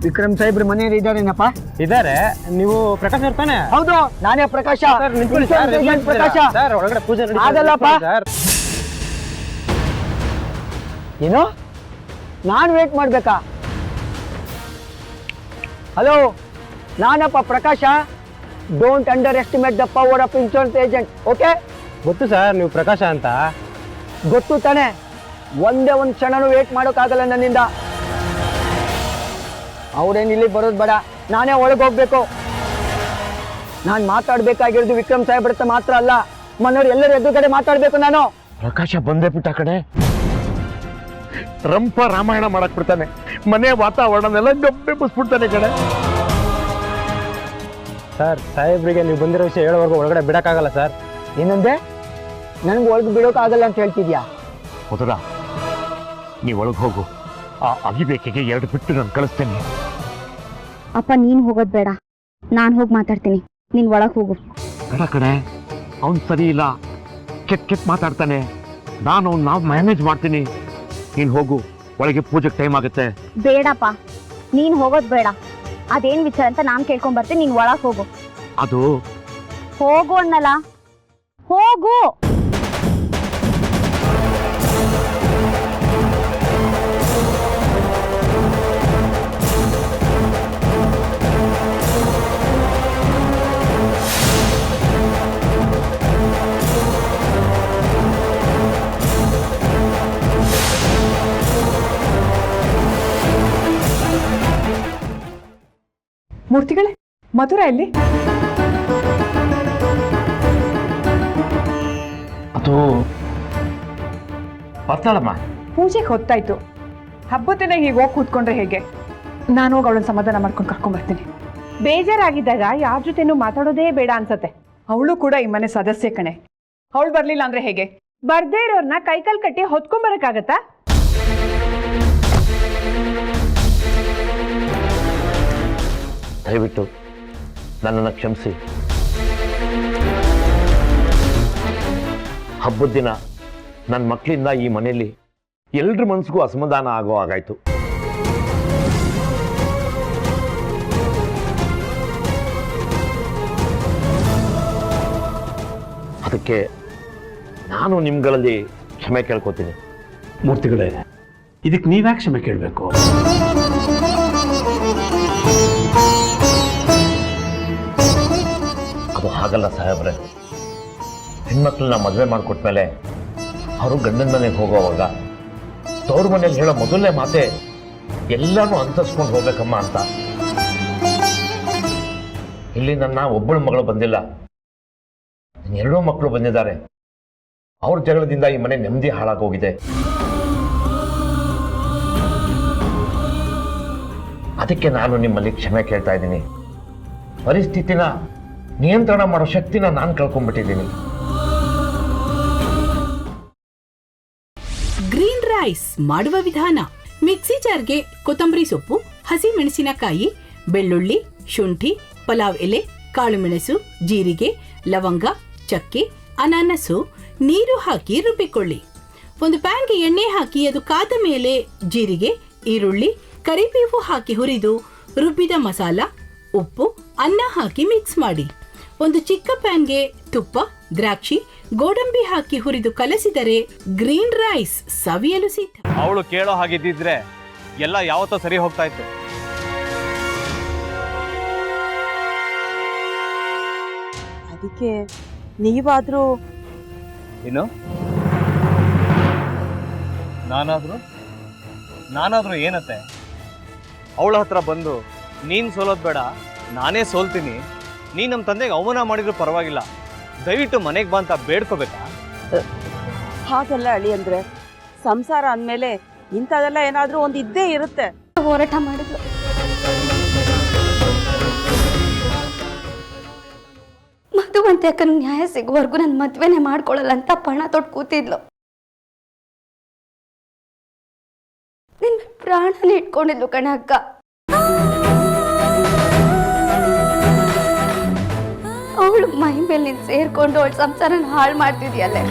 ವಿಕ್ರಮ್ ಸಾಹೇಬ್ರ ಮನೆಯಲ್ಲಿ ಇದ್ದಾರೇನಪ್ಪ? ಇದಾರೆ. ನೀವು ಪ್ರಕಾಶ್ ಅವ್ರ ತಾನೆ? ಹೌದು, ನಾನೇ ಪ್ರಕಾಶ. ಪ್ರಕಾಶ ಒಳಗಡೆ ಪೂಜೆ ಆಗಲ್ಲಪ್ಪ. ಏನು, ನಾನು ವೇಟ್ ಮಾಡ್ಬೇಕಾ? ಹಲೋ, ನಾನಪ್ಪ Prakash. Don't underestimate the power of insurance agent. Okay, ಗೊತ್ತು ಸರ್, ನೀವು ಪ್ರಕಾಶ ಅಂತ. ಗೊತ್ತು ತಾನೆ. ಒಂದೇ ಒಂದು ಕ್ಷಣನೂ ವೇಟ್ ಮಾಡೋಕ್ಕಾಗಲ್ಲ ನನ್ನಿಂದ. ಅವ್ರೇನು ಇಲ್ಲಿ ಬರೋದು ಬೇಡ, ನಾನೇ ಒಳಗೆ ಹೋಗ್ಬೇಕು. ನಾನು ಮಾತಾಡ್ಬೇಕಾಗಿರೋದು ವಿಕ್ರಮ್ ಸಾಹೇಬ್ರ ಹತ್ರ ಮಾತ್ರ ಅಲ್ಲ, ಮನೆಯವ್ರು ಎಲ್ಲರೂ ಎದುರುಗಡೆ ಮಾತಾಡ್ಬೇಕು ನಾನು. ಪ್ರಕಾಶ ಬಂದೇ ಬಿಟ್ಟ ಕಡೆ. ರಂಪ ರಾಮಾಯಣ ಮಾಡಕ್ ಬಿಡ್ತಾನೆ, ಮನೆ ವಾತಾವರಣನೆಲ್ಲ ಗಬ್ಬೆಬ್ಬಿಸ್ಬಿಡ್ತಾನೆ ಕಡೆ. ಸರ್, ಸಾಹೇಬ್ರಿಗೆ ನೀವು ಬಂದಿರೋ ವಿಷಯ ಹೇಳೋವರೆಗೂ ಒಳಗಡೆ ಬಿಡಕ್ಕಾಗಲ್ಲ ಸರ್. ಏನಂದ್ರೆ ನನಗೆ ಒಳಗೆ ಬಿಡೋಕ್ಕಾಗಲ್ಲ ಅಂತ ಹೇಳ್ತಿದ್ಯಾ? ಮೊದಲ ನೀವು ಒಳಗೆ ಹೋಗು, ಆ ಅವಿವೇಕಿಗೆ 2 ಬಿಟ್ಟು ನಾನು ಕಳಿಸ್ತೇನೆ. ಅಪ್ಪ, ನೀನ್ ಹೋಗೋದ್ ಬೇಡ, ನಾನ್ ಹೋಗಿ ಮಾತಾಡ್ತೀನಿ. ನೀನ್ ಒಳಗ್ ಹೋಗು. ಬೇಡ ಕಡೆ, ಅವನ್ ಸರಿ ಇಲ್ಲ, ಕೆಟ್ಟ ಮಾತಾಡ್ತಾನೆ. ನಾನು ನಾವು ಮ್ಯಾನೇಜ್ ಮಾಡ್ತೀನಿ. ನೀನ್ ಹೋಗು, ಒಳಗೆ ಪೂಜೆಗೆ ಟೈಮ್ ಆಗುತ್ತೆ. ಬೇಡಪ್ಪ, ನೀನ್ ಹೋಗೋದ್ ಬೇಡ. ಅದೇನ್ ವಿಚಾರ ಅಂತ ನಾನ್ ಕೇಳ್ಕೊಂಡ್ ಬರ್ತೀನಿ. ನೀನ್ ಒಳಗ್ ಹೋಗು. ಅದು ಹೋಗು ಅನ್ನಲ್ಲ, ಹೋಗು. ಮೂರ್ತಿಗಳೇ, ಮಧುರ ಎಲ್ಲಿ? ಅದು ಬರ್ತಾಳಮ್ಮ. ಪೂಜೆಗೆ ಹೊತ್ತಾಯ್ತು. ಹಬ್ಬದ ಹೀಗೆ ಹೋಗಿ ಕೂತ್ಕೊಂಡ್ರೆ ಹೇಗೆ? ನಾನು ಹೋಗಿ ಅವಳನ್ನ ಸಮಾಧಾನ ಮಾಡ್ಕೊಂಡು ಕರ್ಕೊಂಡ್ಬರ್ತೀನಿ. ಬೇಜಾರಾಗಿದ್ದಾಗ ಯಾರ ಜೊತೆನೂ ಮಾತಾಡೋದೇ ಬೇಡ ಅನ್ಸತ್ತೆ. ಅವಳು ಕೂಡ ಈ ಮನೆ ಸದಸ್ಯೆ ಕಣೆ. ಅವಳು ಬರ್ಲಿಲ್ಲ ಅಂದ್ರೆ ಹೇಗೆ? ಬರ್ದೇ ಇರೋರ್ನ ಕೈಕಾಲ್ ಕಟ್ಟಿ ಹೊತ್ಕೊಂಡ್ಬರಕ್ಕಾಗತ್ತಾ? ದಯವಿಟ್ಟು ನನ್ನನ್ನು ಕ್ಷಮಿಸಿ. ಹಬ್ಬದ ದಿನ ನನ್ನ ಮಕ್ಕಳಿಂದ ಈ ಮನೆಯಲ್ಲಿ ಎಲ್ರ ಮನಸ್ಸಿಗೂ ಅಸಮಾಧಾನ ಆಗೋ ಹಾಗಾಯ್ತು. ಅದಕ್ಕೆ ನಾನು ನಿಮ್ಗಳಲ್ಲಿ ಕ್ಷಮೆ ಕೇಳ್ಕೊತೀನಿ. ಮೂರ್ತಿಗಳೇ, ಇದಕ್ಕೆ ನೀವ್ಯಾಕೆ ಕ್ಷಮೆ ಕೇಳಬೇಕು? ಅದು ಹಾಗಲ್ಲ ಸಾಹೇಬ್ರೆ. ಹೆಣ್ಮಕ್ಳನ್ನ ಮದುವೆ ಮಾಡಿಕೊಟ್ಮೇಲೆ ಅವರು ಗಂಡನ ಮನೆಗೆ ಹೋಗೋವಾಗ ತವ್ರ ಮನೇಲಿ ಹೇಳೋ ಮೊದಲನೇ ಮಾತೆ ಎಲ್ಲಾನು ಅನುಸರಿಸ್ಕೊಂಡು ಹೋಗ್ಬೇಕಮ್ಮ ಅಂತ. ಇಲ್ಲಿ ನನ್ನ ಒಬ್ಬಳು ಮಗಳು ಬಂದಿಲ್ಲ, 2 ಮಕ್ಕಳು ಬಂದಿದ್ದಾರೆ. ಅವ್ರ ಜಗಳದಿಂದ ಈ ಮನೆ ನೆಮ್ಮದಿ ಹಾಳಾಗೋಗಿದೆ. ಅದಕ್ಕೆ ನಾನು ನಿಮ್ಮಲ್ಲಿ ಕ್ಷಮೆ ಕೇಳ್ತಾ ಇದ್ದೀನಿ. ಪರಿಸ್ಥಿತಿನ ನಿಯಂತ್ರಣ ಮಾಡೋ ಶಕ್ತಿನ ನಾನು ಕಳ್ಕೊಂಡ್ಬಿಟ್ಟಿದ್ದೀನಿ. ಗ್ರೀನ್ ರೈಸ್ ಮಾಡುವ ವಿಧಾನ: ಮಿಕ್ಸಿ ಜಾರ್ಗೆ ಕೊತ್ತಂಬರಿ ಸೊಪ್ಪು, ಹಸಿ ಮೆಣಸಿನಕಾಯಿ, ಬೆಳ್ಳುಳ್ಳಿ, ಶುಂಠಿ, ಪಲಾವ್ ಎಲೆ, ಕಾಳುಮೆಣಸು, ಜೀರಿಗೆ, ಲವಂಗ, ಚಕ್ಕೆ, ಅನಾನಸು, ನೀರು ಹಾಕಿ ರುಬ್ಬಿಕೊಳ್ಳಿ. ಒಂದು ಪ್ಯಾನ್ಗೆ ಎಣ್ಣೆ ಹಾಕಿ ಅದು ಕಾದ ಮೇಲೆ ಜೀರಿಗೆ, ಈರುಳ್ಳಿ, ಕರಿಬೇವು ಹಾಕಿ ಹುರಿದು ರುಬ್ಬಿದ ಮಸಾಲ, ಉಪ್ಪು, ಅನ್ನ ಹಾಕಿ ಮಿಕ್ಸ್ ಮಾಡಿ. ಒಂದು ಚಿಕ್ಕ ಪ್ಯಾನ್ಗೆ ತುಪ್ಪ, ದ್ರಾಕ್ಷಿ, ಗೋಡಂಬಿ ಹಾಕಿ ಹುರಿದು ಕಲಸಿದರೆ ಗ್ರೀನ್ ರೈಸ್ ಸವಿಯಲು ಸಿದ್ಧ. ಅವಳು ಕೇಳೋ ಹಾಗಿದ್ದಿದ್ರೆ ಎಲ್ಲ ಯಾವತ್ತೋ ಸರಿ ಹೋಗ್ತಾ ಇತ್ತು. ಅದಕ್ಕೆ ನೀವಾದ್ರೂ ಏನು? ನಾನಾದ್ರೂ ಏನತ್ತೆ? ಅವಳ ಹತ್ರ ಬಂದು ನೀನ್ ಸೋಲೋದ್ ಬೇಡ, ನಾನೇ ಸೋಲ್ತೀನಿ, ನೀ ನಮ್ಮ ತಂದೆಗೆ ಅವಮಾನ ಮಾಡಿದ್ರು ಪರವಾಗಿಲ್ಲ, ದಯವಿಟ್ಟು ಮನೆಗೆ ಬಾ ಅಂತ ಬೇಡ್ಕೋಬೇಕಾ? ಹಾಗೆಲ್ಲ ಅಳಿ ಅಂದ್ರೆ ಸಂಸಾರ ಅಂದಮೇಲೆ ಇಂಥದೆಲ್ಲ ಏನಾದ್ರೂ ಒಂದು ಇದ್ದೇ ಇರುತ್ತೆ. ಹೋರಾಟ ಮಾಡಿದ್ಲು. ಮಧುವಂತೆ ಅಕ್ಕನ ನ್ಯಾಯ ಸಿಗುವವರೆಗೂ ನನ್ನ ಮದ್ವೆನೆ ಮಾಡ್ಕೊಳ್ಳಲ್ಲ ಅಂತ ಪಣ ತೊಟ್ಟು ಕೂತಿದ್ಲು. ನಿನ್ನ ಪ್ರಾಣನ ಇಟ್ಕೊಂಡಿದ್ಲು ಕಣ ಅಕ್ಕ. ಅವಳು ಮೈ ಮೇಲೆ ನೀನು ಸೇರ್ಕೊಂಡು ಅವಳ ಸಂಸಾರನ ಹಾಳು ಮಾಡ್ತಿದ್ಯಲ್ಲೇ.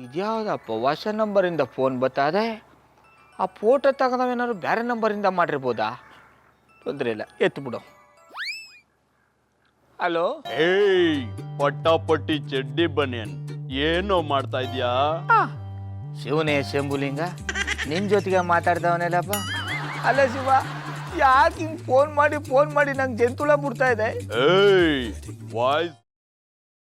ಇದ್ಯಾವುದಪ್ಪ ಹೊಸ ನಂಬರಿಂದ ಫೋನ್ ಬತ್ತದೆ. ಆ ಫೋಟೋ ತಗೊಂಡವೇನಾದ್ರು ಬೇರೆ ನಂಬರಿಂದ ಮಾಡಿರ್ಬೋದಾ? ತೊಂದರೆ ಇಲ್ಲ, ಎತ್ಬಿಡು. ಹಲೋ, ಏಯ್ ಪಟ್ಟಾಪಟ್ಟಿ ಚಡ್ಡಿ ಬನಿಯನ್, ಏನೋ ಮಾಡ್ತಾ ಇದ್ಯಾ? ಶಿವನೇ ಶಂಭುಲಿಂಗ, ನಿನ್ನ ಜೊತೆಗೆ ಮಾತಾಡ್ದವನೆಲ್ಲಪ್ಪ. ಅಲ್ಲ ಶಿವ, ಯಾಕೆ ಹಿಂಗೆ ಫೋನ್ ಮಾಡಿ ನಂಗೆ ಜಂತುಳ ಬಿಡ್ತಾ ಇದೆ? ಏಯ್ ವಾಯ್ಸ್